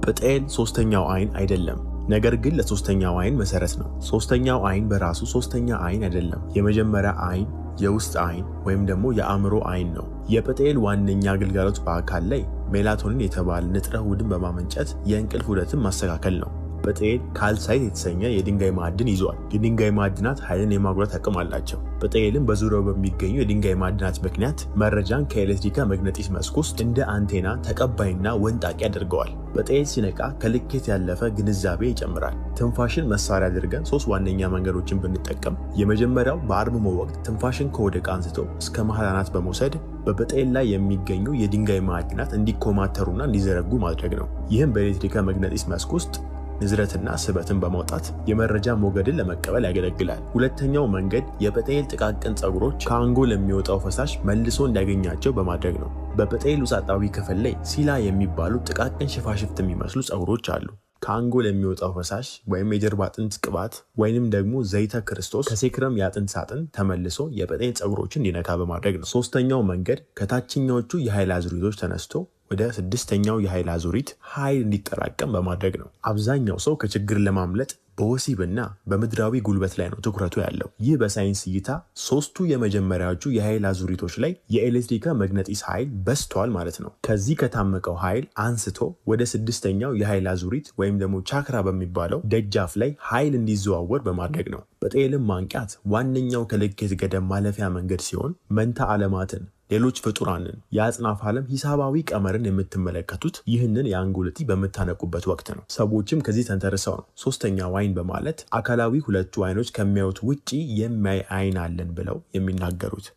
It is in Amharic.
ጵጤል ሶስተኛው አይን አይደለም፣ ነገር ግን ለሶስተኛው አይን መሰረት ነው። ሶስተኛው አይን በራሱ ሶስተኛ አይን አይደለም። የመጀመሪያ አይን የውስጥ አይን ወይም ደግሞ የአእምሮ አይን ነው። የጵጤል ዋነኛ አገልግሎት በአካል ላይ ሜላቶኒን የተባለ ንጥረ ውህድን በማመንጨት የእንቅልፍ ዑደትን ማስተካከል ነው። ጵጤል ካልሳይት የተሰኘ የድንጋይ ማዕድን ይዟል። የድንጋይ ማዕድናት ኃይልን የማጉላት አቅም አላቸው። ጵጤልም በዙሪያው በሚገኙ የድንጋይ ማዕድናት ምክንያት መረጃን ከኤሌክትሪክ መግነጢስ መስክ ውስጥ እንደ አንቴና ተቀባይና ወንጣቂ ያደርገዋል። ጵጤል ሲነቃ ከልኬት ያለፈ ግንዛቤ ይጨምራል። ትንፋሽን መሳሪያ አድርገን 3 ዋነኛ መንገዶችን ብንጠቀም፣ የመጀመሪያው በአርምሞ ወቅት ትንፋሽን ከወደ ዕቃ አንስቶ እስከ መሃል አናት በመውሰድ በጵጤል ላይ የሚገኙ የድንጋይ ማዕድናት እንዲኮማተሩና እንዲዘረጉ ማድረግ ነው። ይህም በኤሌክትሪክ መግነጢስ መስክ ውስጥ ንዝረትና ስበትን በማውጣት የመረጃ ሞገድን ለመቀበል ያገለግላል። ሁለተኛው መንገድ የጵጤል ጥቃቅን ፀጉሮች ከአንጎል የሚወጣው ፈሳሽ መልሶ እንዲያገኛቸው በማድረግ ነው። በጵጤል ውስጣዊ ክፍል ላይ ሲላ የሚባሉ ጥቃቅን ሽፋሽፍት የሚመስሉ ፀጉሮች አሉ። ከአንጎል የሚወጣው ፈሳሽ ወይም የጀርባ አጥንት ቅባት ወይንም ደግሞ ዘይተ ክርስቶስ ከሴክረም የአጥንት ሳጥን ተመልሶ የጵጤል ፀጉሮችን እንዲነካ በማድረግ ነው። ሶስተኛው መንገድ ከታችኛዎቹ የኃይል አዙሪቶች ተነስቶ ወደ 6ኛው የኃይል አዙሪት ኃይል እንዲጠራቀም በማድረግ ነው። አብዛኛው ሰው ከችግር ለማምለጥ በወሲብና በምድራዊ ጉልበት ላይ ነው ትኩረቱ ያለው። ይህ በሳይንስ እይታ 3ቱ የመጀመሪያዎቹ የኃይል አዙሪቶች ላይ የኤሌክትሪክ መግነጢስ ኃይል በስቷል ማለት ነው። ከዚህ ከታመቀው ኃይል አንስቶ ወደ 6ኛው የኃይል አዙሪት ወይም ደግሞ ቻክራ በሚባለው ደጃፍ ላይ ኃይል እንዲዘዋወር በማድረግ ነው። ጵጤልን ማንቃት ዋነኛው ከልኬት ገደብ ማለፊያ መንገድ ሲሆን መንታ ዓለማትን ሌሎች ፍጡራንን የአጽናፈ ዓለም ሂሳባዊ ቀመርን የምትመለከቱት ይህንን የአንጎል እጢ በምታነቁበት ወቅት ነው። ሰዎችም ከዚህ ተንተርሰው ነው ሶስተኛው አይን በማለት አካላዊ ሁለቱ አይኖች ከሚያዩት ውጪ የሚያይ አይን አለን ብለው የሚናገሩት።